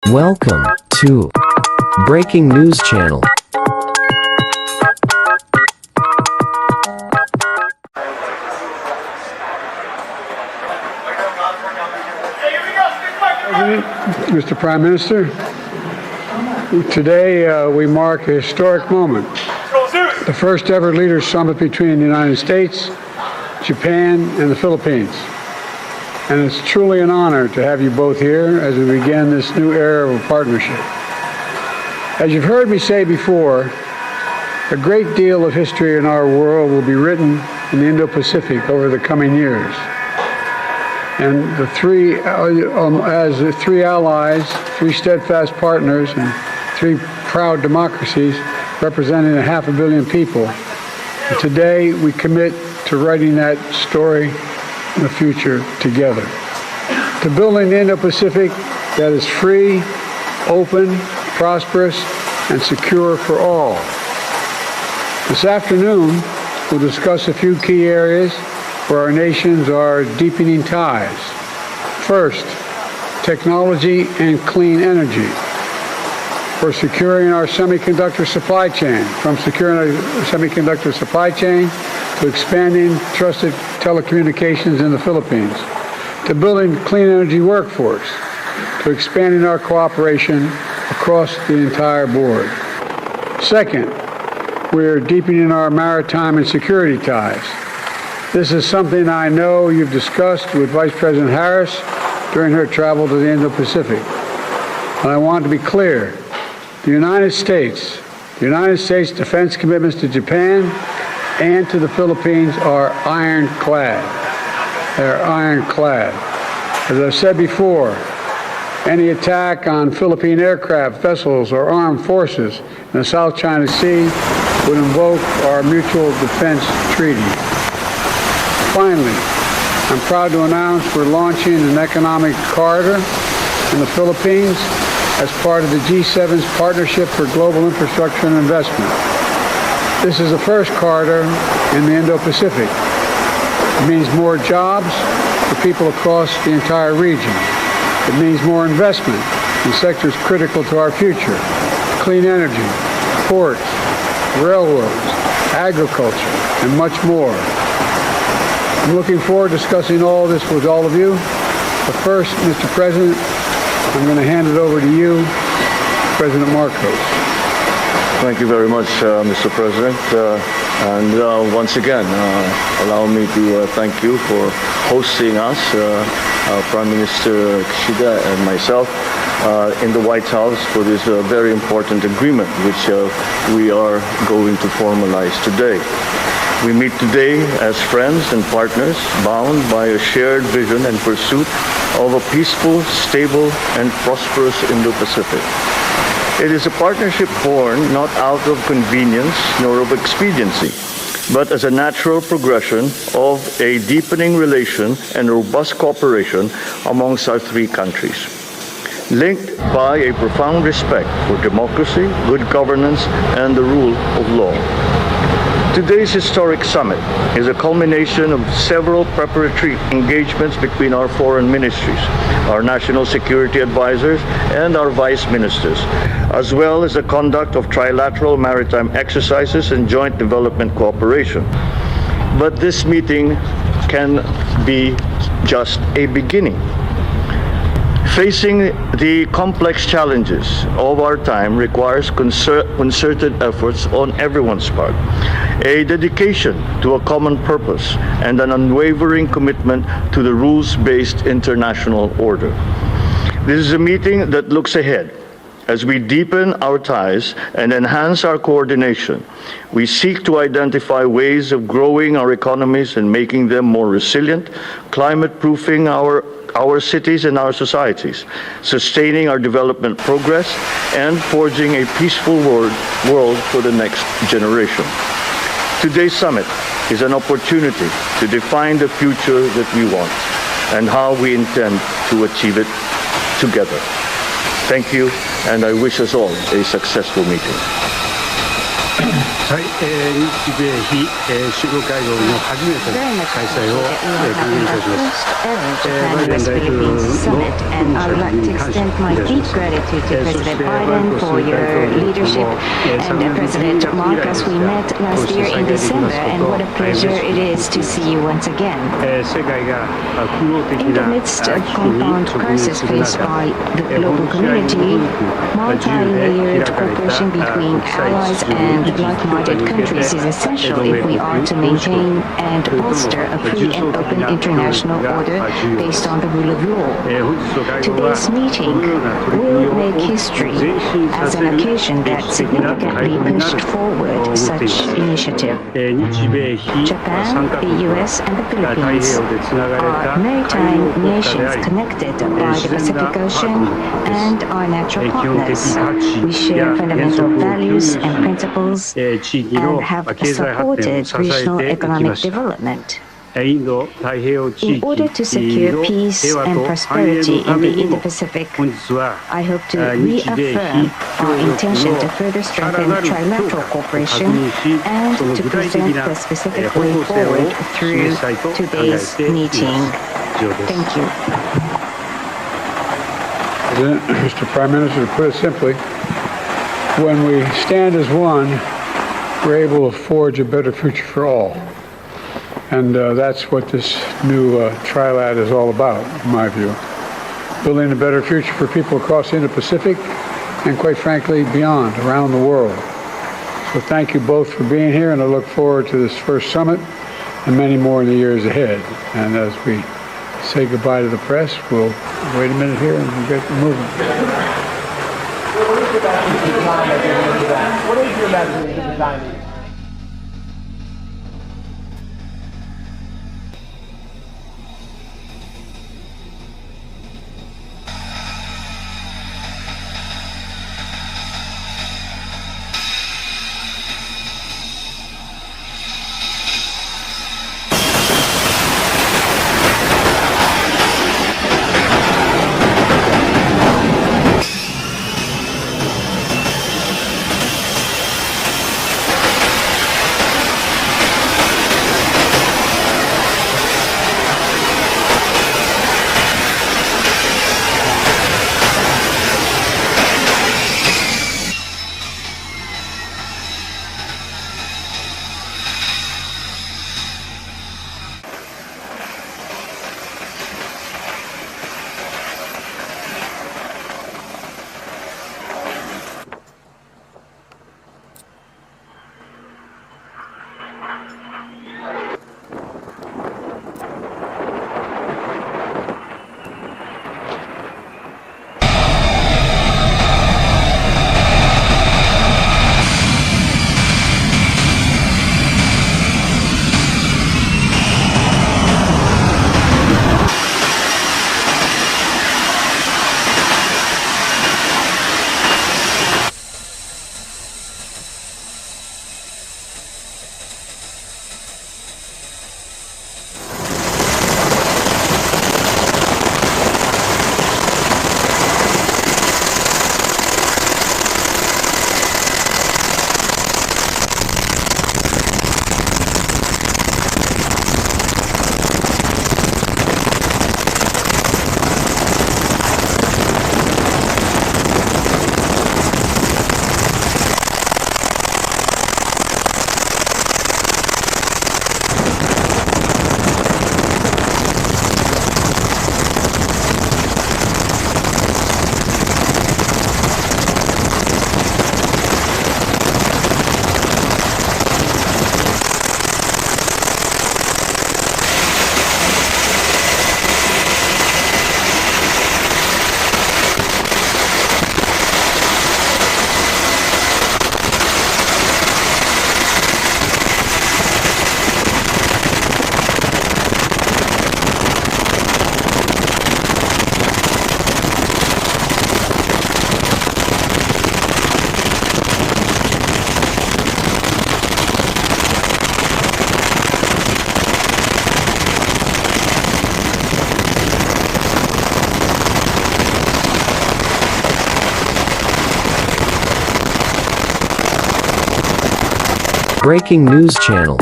Welcome to Breaking News Channel. Mr. Prime Minister, today we mark a historic moment, the first ever Leaders Summit between the United States, Japan, and the Philippines. And it's truly an honor to have you both here as we begin this new era of partnership. As you've heard me say before, a great deal of history in our world will be written in the Indo-Pacific over the coming years. And the three, as the three allies, three steadfast partners, and three proud democracies representing 500 million people, and today we commit to writing that story in the future together. To building the Indo-Pacific that is free, open, prosperous, and secure for all. This afternoon, we'll discuss a few key areas where our nations are deepening ties. First, technology and clean energy. We're securing our semiconductor supply chain, from securing our semiconductor supply chain to expanding trusted telecommunications in the Philippines, to building clean energy workforce, to expanding our cooperation across the entire board. Second, we're deepening our maritime and security ties. This is something I know you've discussed with Vice President Harris during her travel to the Indo-Pacific. And I want to be clear, the United States defense commitments to Japan and to the Philippines are ironclad. They're ironclad. As I've said before, any attack on Philippine aircraft, vessels, or armed forces in the South China Sea would invoke our mutual defense treaty. Finally, I'm proud to announce we're launching an economic corridor in the Philippines as part of the G7's Partnership for Global Infrastructure and Investment. This is the first corridor in the Indo-Pacific. It means more jobs for people across the entire region. It means more investment in sectors critical to our future: clean energy, ports, railroads, agriculture, and much more. I'm looking forward to discussing all this with all of you. But first, Mr. President, I'm going to hand it over to you, President Marcos. Thank you very much, Mr. President. Once again, allow me to thank you for hosting us, Prime Minister Kishida and myself, in the White House for this very important agreement which we are going to formalize today. We meet today as friends and partners bound by a shared vision and pursuit of a peaceful, stable, and prosperous Indo-Pacific. It is a partnership born not out of convenience nor of expediency, but as a natural progression of a deepening relation and robust cooperation amongst our three countries, linked by a profound respect for democracy, good governance, and the rule of law. Today's historic summit is a culmination of several preparatory engagements between our foreign ministries, our national security advisors, and our vice ministers, as well as the conduct of trilateral maritime exercises and joint development cooperation. But this meeting can be just a beginning. Facing the complex challenges of our time requires concerted efforts on everyone's part, a dedication to a common purpose, and an unwavering commitment to the rules-based international order. This is a meeting that looks ahead. As we deepen our ties and enhance our coordination, we seek to identify ways of growing our economies and making them more resilient, climate-proofing our cities and our societies, sustaining our development progress, and forging a peaceful world for the next generation. Today's summit is an opportunity to define the future that we want and how we intend to achieve it together. Thank you, and I wish us all a successful meeting. はい、日米非、首脳会合の初めての Very much 開催を、 appreciate that we are 歓迎いたし having ま our す。 first ever バイデン Japan-US 大統領の Philippines Summit, and I would like to extend my deep gratitude to President Biden for your leadership and President Marcos. We met last year in December, and what a pleasure it is to see you once again. 世界が空洞的 In the な midst 危 of 機に compound 直面 crisis する faced 中 by the 本 global 当に community, 自由で multi-layered 開かれた cooperation between 国際 allies 秩序を and 維持 like-minded 強化に向けて countries is essential 同盟 if we 国 are to 同志国 maintain and というとの foster a 重 free 層 and 的 open な協力 international が order 重要です based on the rule of law. 本日の会合は Today's meeting このような取り組み will を make 大きく history 前進さ as せ an る occasion 歴 that 史的な会 significantly 合になる pushed と思 forward ってい such ます initiative. 日米非三 Japan, カ the 国は US, and the 太平 Philippines 洋でつながれ are た海洋 maritime 国家であ nations り connected by the 自然な Pacific パート Ocean ナーです and are natural 基本的 partners. 価値 We share や原 fundamental 則を共有 values し and principles 地域 and の have 経済発展を supported 支 regional えていきま economic した development. インド太平洋地 In 域 order to secure の peace 平和 and と繁栄 prosperity のた in め the にも Indo-Pacific, 本日は I hope to 日米非 reaffirm 協 our 力 intention の to further さら strengthen なる強 trilateral 化を確 cooperation 認し and その to 具体的 present な the specific 方 way 向性を forward 示 through したいと考え today's ています。 meeting. 以上です。 Thank you. Mr. Prime Minister, to put it simply, when we stand as one, we're able to forge a better future for all. And that's what this new Trilat is all about, in my view. Building a better future for people across the Indo-Pacific and, quite frankly, beyond, around the world. So thank you both for being here, and I look forward to this first summit and many more in the years ahead. And as we say goodbye to the press, we'll wait a minute here and we'll get moving. What is your message to the Chinese? Breaking news channel.